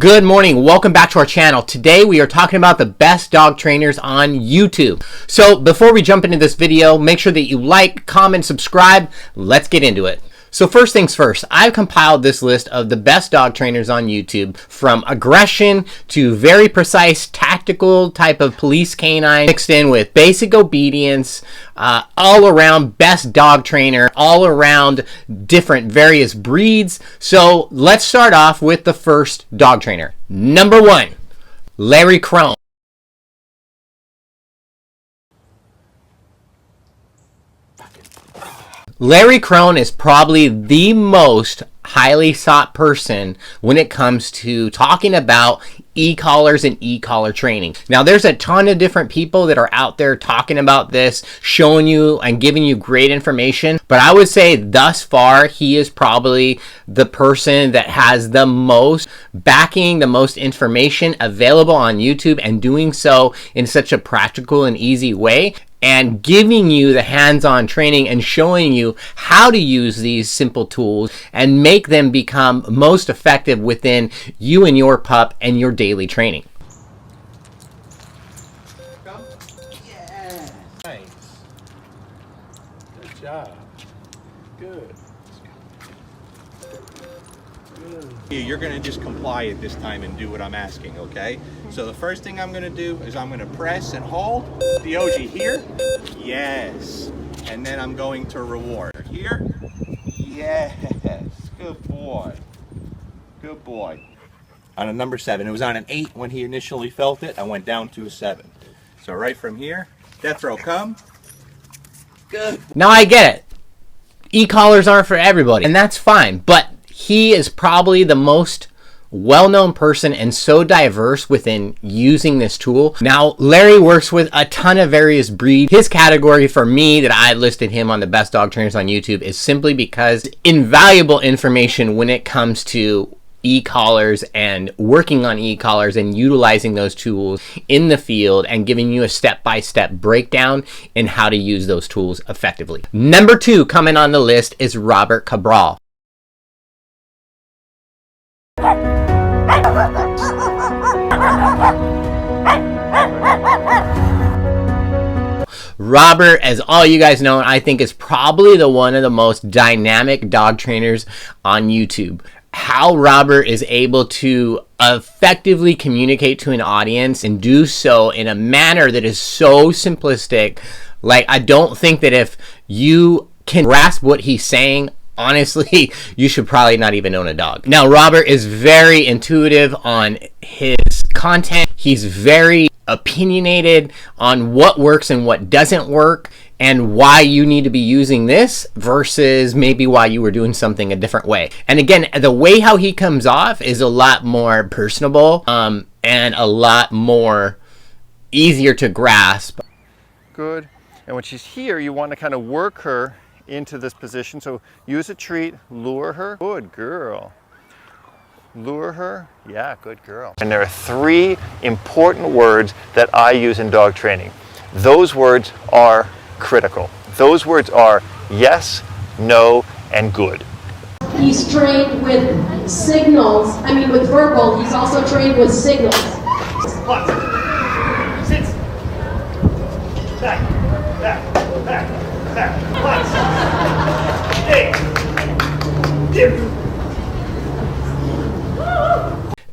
Good morning. Welcome back to our channel. Today we are talking about the best dog trainers on YouTube. So before we jump into this video, make sure that you like, comment, subscribe. Let's get into it. So first things first, I've compiled this list of the best dog trainers on YouTube, from aggression to very precise tactical type of police canine, mixed in with basic obedience, all around best dog trainer, all around different various breeds. So let's start off with the first dog trainer. Number 1, Larry Krohn. Larry Krohn is probably the most highly sought person when it comes to talking about e-collars and e-collar training. Now, there's a ton of different people that are out there talking about this, showing you and giving you great information, but I would say thus far, he is probably the person that has the most backing, the most information available on YouTube, and doing so in such a practical and easy way, and giving you the hands-on training and showing you how to use these simple tools and make them become most effective within you and your pup and your daily training. Yeah. Nice. Good job. Good. You're going to just comply at this time and do what I'm asking, okay? So the first thing I'm going to do is I'm going to press and hold the OG here. Yes. And then I'm going to reward here. Yes. Good boy. Good boy. On a number 7. It was on an 8 when he initially felt it. I went down to a 7. So right from here, death row, come. Good. Now I get it. E-collars aren't for everybody, and that's fine, but he is probably the most well-known person and so diverse within using this tool. Now, Larry works with a ton of various breeds. His category for me that I listed him on the best dog trainers on YouTube is simply because invaluable information when it comes to e-collars and working on e-collars and utilizing those tools in the field and giving you a step-by-step breakdown in how to use those tools effectively. Number 2 coming on the list is Robert Cabral. Robert, as all you guys know, I think is probably one of the most dynamic dog trainers on YouTube. How Robert is able to effectively communicate to an audience and do so in a manner that is so simplistic. Like, I don't think that if you can grasp what he's saying, honestly, you should probably not even own a dog. Now, Robert is very intuitive on his content. He's very opinionated on what works and what doesn't work, and why you need to be using this versus maybe why you were doing something a different way. And again, the way how he comes off is a lot more personable and a lot more easier to grasp. Good. And when she's here, you want to kind of work her into this position. So use a treat, lure her. Good girl. Lure her. Yeah, good girl. And there are 3 important words that I use in dog training. Those words are critical. Those words are yes, no, and good. He's trained with signals. I mean, with verbal. He's also trained with signals. Plus. Sit. Back. Back. Back. Back. Plus. Hey. Dip.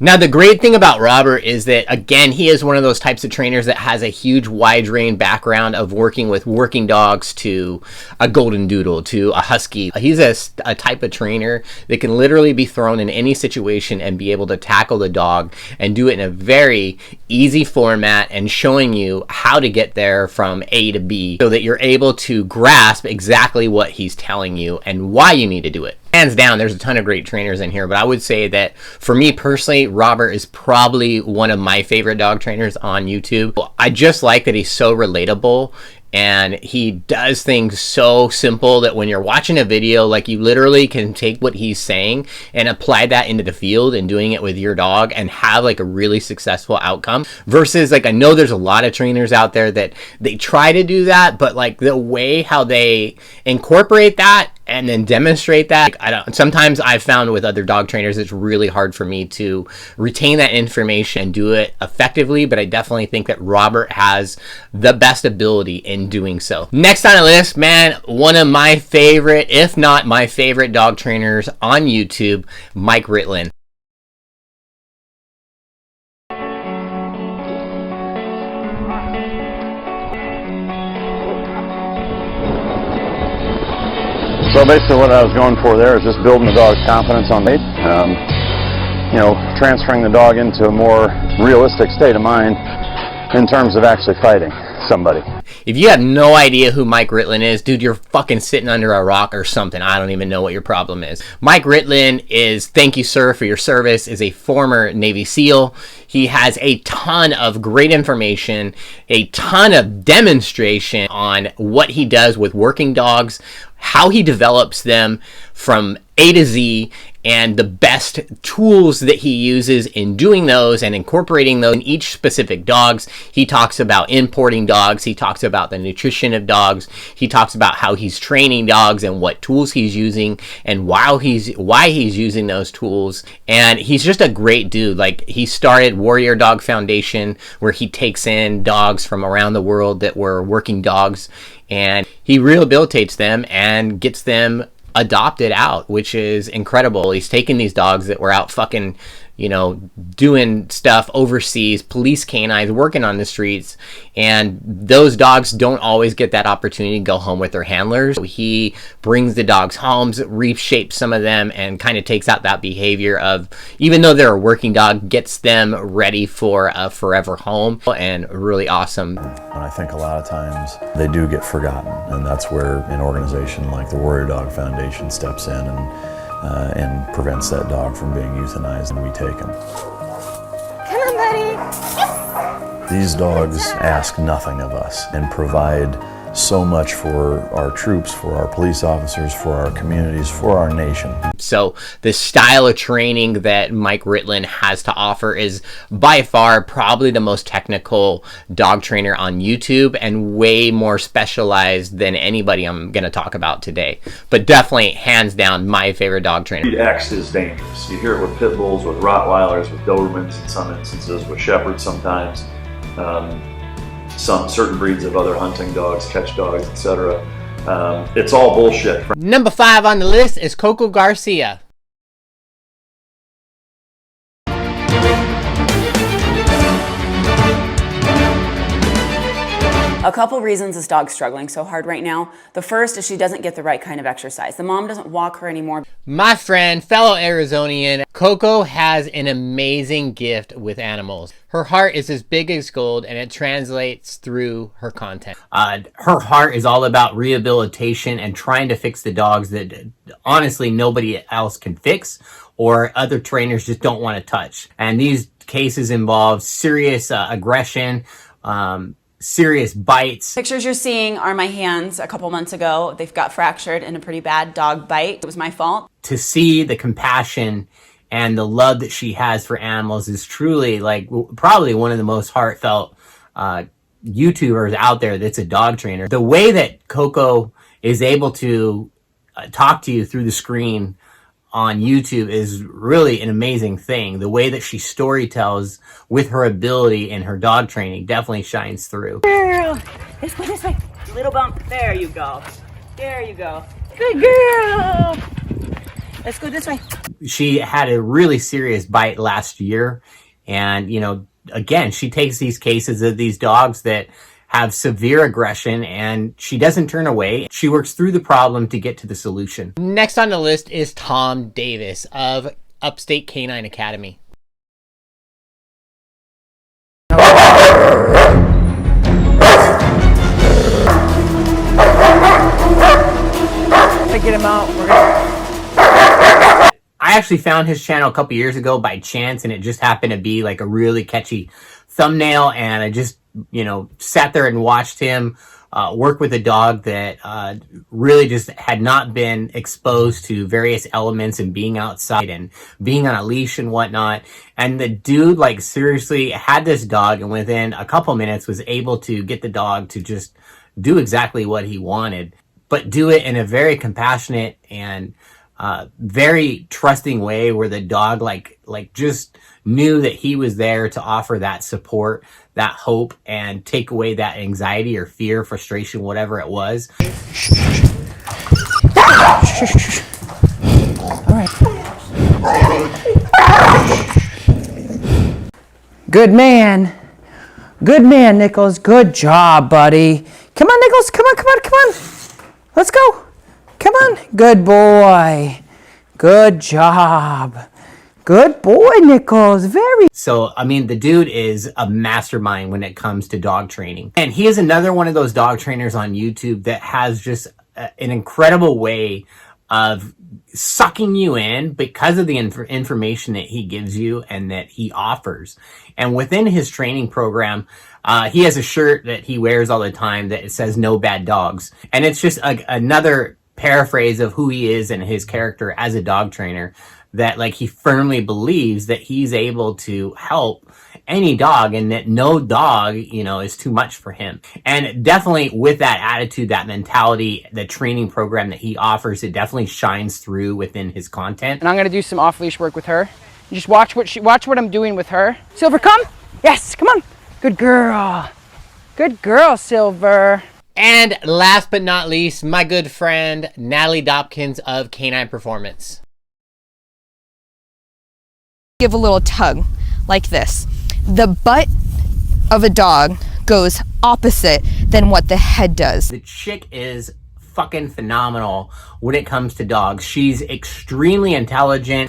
Now, the great thing about Robert is that, again, he is one of those types of trainers that has a huge wide range background of working with working dogs to a golden doodle to a husky. He's a type of trainer that can literally be thrown in any situation and be able to tackle the dog and do it in a very easy format, and showing you how to get there from A to B so that you're able to grasp exactly what he's telling you and why you need to do it. Hands down, there's a ton of great trainers in here, but I would say that for me personally, Robert is probably one of my favorite dog trainers on YouTube. I just like that he's so relatable, and he does things so simple that when you're watching a video, like, you literally can take what he's saying and apply that into the field and doing it with your dog and have like a really successful outcome. Versus, like, I know there's a lot of trainers out there that they try to do that, but like the way how they incorporate that and then demonstrate that. Sometimes I've found with other dog trainers it's really hard for me to retain that information and do it effectively, but I definitely think that Robert has the best ability in doing so. Next on the list, man, one of my favorite, if not my favorite dog trainers on YouTube, Mike Ritland. So basically what I was going for there is just building the dog's confidence on me. You know, transferring the dog into a more realistic state of mind in terms of actually fighting somebody. If you have no idea who Mike Ritland is, dude, you're fucking sitting under a rock or something. I don't even know what your problem is. Mike Ritland is, thank you, sir, for your service, is a former Navy SEAL. He has a ton of great information, a ton of demonstration on what he does with working dogs, how he develops them from A to Z, and the best tools that he uses in doing those and incorporating those in each specific dogs. He talks about importing dogs. He talks about the nutrition of dogs. He talks about how he's training dogs and what tools he's using and why he's using those tools. And he's just a great dude. Like, he started Warrior Dog Foundation, where he takes in dogs from around the world that were working dogs, and he rehabilitates them and gets them adopted out, which is incredible. He's taking these dogs that were out fucking, you know, doing stuff overseas, police canines, working on the streets, and those dogs don't always get that opportunity to go home with their handlers. So he brings the dogs home, reshapes some of them, and kind of takes out that behavior of, even though they're a working dog, gets them ready for a forever home, and really awesome. And I think a lot of times they do get forgotten, and that's where an organization like the Warrior Dog Foundation steps in and prevents that dog from being euthanized, and we take him. Come on, buddy. These dogs ask nothing of us and provide so much for our troops, for our police officers, for our communities, for our nation. So the style of training that Mike Ritland has to offer is by far probably the most technical dog trainer on YouTube, and way more specialized than anybody I'm going to talk about today. But definitely, hands down, my favorite dog trainer. Breed X is dangerous. You hear it with pit bulls, with Rottweilers, with Dobermans in some instances, with Shepherds sometimes. Some certain breeds of other hunting dogs, catch dogs, etc. It's all bullshit. Number 5 on the list is Coco Garcia. A couple reasons this dog's struggling so hard right now. The first is she doesn't get the right kind of exercise. The mom doesn't walk her anymore. My friend, fellow Arizonian, Coco has an amazing gift with animals. Her heart is as big as gold, and it translates through her content. Her heart is all about rehabilitation and trying to fix the dogs that honestly nobody else can fix, or other trainers just don't want to touch. And these cases involve serious aggression, serious bites. Pictures you're seeing are my hands a couple months ago. They've got fractured in a pretty bad dog bite. It was my fault. To see the compassion and the love that she has for animals is truly, like, probably one of the most heartfelt YouTubers out there that's a dog trainer. The way that Coco is able to talk to you through the screen on YouTube is really an amazing thing. The way that she storytells with her ability and her dog training definitely shines through. Girl, let's go this way. Little bump. There you go. There you go. Good girl. Let's go this way. She had a really serious bite last year, and, you know, again, she takes these cases of these dogs that have severe aggression, and she doesn't turn away. She works through the problem to get to the solution. Next on the list is Tom Davis of Upstate Canine Academy. Get him out. I actually found his channel a couple years ago by chance, and it just happened to be like a really catchy thumbnail, and I just, you know, sat there and watched him work with a dog that really just had not been exposed to various elements and being outside and being on a leash and whatnot. And the dude, like, seriously had this dog, and within a couple minutes was able to get the dog to just do exactly what he wanted. but do it in a very compassionate and very trusting way, where the dog like just knew that he was there to offer that support, that hope, and take away that anxiety or fear, frustration, whatever it was. All right. Good man. Good man, Nichols. Good job, buddy. Come on, Nichols. Come on, come on, come on. Let's go. Come on. Good boy. Good job. Good boy, Nichols. Very. So, I mean, the dude is a mastermind when it comes to dog training. And he is another one of those dog trainers on YouTube that has just an incredible way of sucking you in because of the information that he gives you and that he offers. And within his training program, he has a shirt that he wears all the time that it says "No Bad Dogs." And it's just another paraphrase of who he is and his character as a dog trainer, that like he firmly believes that he's able to help any dog and that no dog, you know, is too much for him. And definitely with that attitude, that mentality, the training program that he offers, it definitely shines through within his content. And I'm gonna do some off-leash work with her. Just watch what I'm doing with her. Silver, come. Yes, come on. Good girl. Good girl, Silver. And last but not least, my good friend, Natalie Dobkins of Canine Performance. Give a little tug like this. The butt of a dog goes opposite than what the head does. The chick is fucking phenomenal when it comes to dogs. She's extremely intelligent.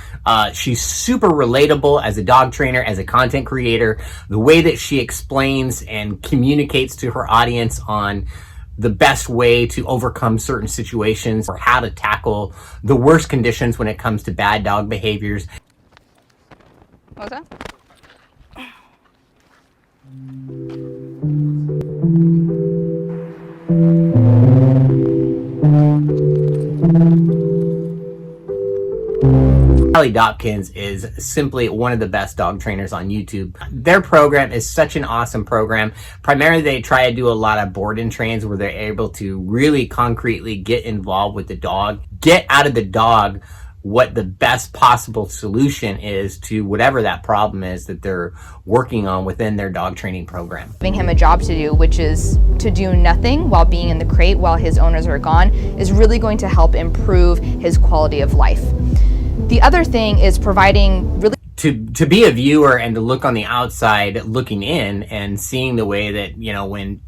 She's super relatable as a dog trainer, as a content creator. The way that she explains and communicates to her audience on the best way to overcome certain situations or how to tackle the worst conditions when it comes to bad dog behaviors. What was that? Natalie Dobkins is simply one of the best dog trainers on YouTube. Their program is such an awesome program. Primarily, they try to do a lot of board and trains where they're able to really concretely get involved with the dog, get out of the dog what the best possible solution is to whatever that problem is that they're working on within their dog training program. Giving him a job to do, which is to do nothing while being in the crate while his owners are gone, is really going to help improve his quality of life. The other thing is providing really to be a viewer and to look on the outside looking in and seeing the way that, you know, when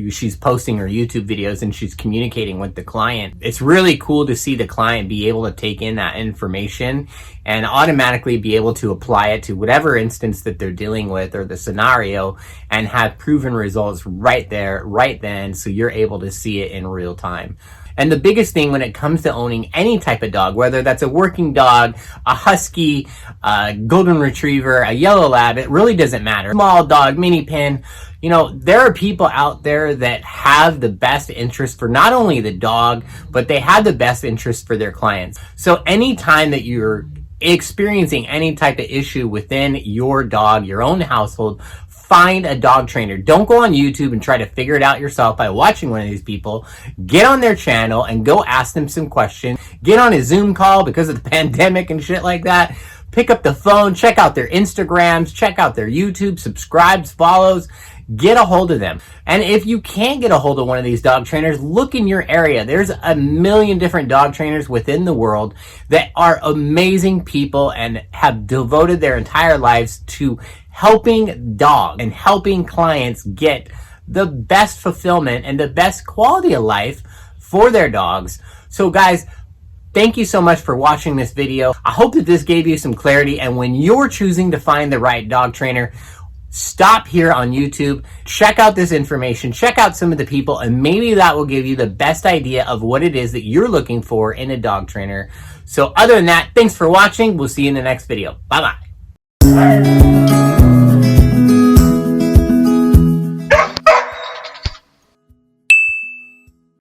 she's posting her YouTube videos and she's communicating with the client, it's really cool to see the client be able to take in that information and automatically be able to apply it to whatever instance that they're dealing with or the scenario and have proven results right there, right then, so you're able to see it in real time. And the biggest thing when it comes to owning any type of dog, whether that's a working dog, a husky, a golden retriever, a yellow lab, it really doesn't matter. Small dog, mini pin, you know, there are people out there that have the best interest for not only the dog, but they have the best interest for their clients. So anytime that you're experiencing any type of issue within your dog, your own household, find a dog trainer. Don't go on YouTube and try to figure it out yourself by watching one of these people. Get on their channel and go ask them some questions. Get on a Zoom call because of the pandemic and shit like that. Pick up the phone, check out their Instagrams, check out their YouTube, subscribes, follows. Get a hold of them. And if you can't get a hold of one of these dog trainers, look in your area. There's a million different dog trainers within the world that are amazing people and have devoted their entire lives to helping dogs and helping clients get the best fulfillment and the best quality of life for their dogs. So guys, thank you so much for watching this video. I hope that this gave you some clarity, and when you're choosing to find the right dog trainer, stop here on YouTube, check out this information, check out some of the people, and maybe that will give you the best idea of what it is that you're looking for in a dog trainer. So other than that, thanks for watching. We'll see you in the next video. Bye-bye.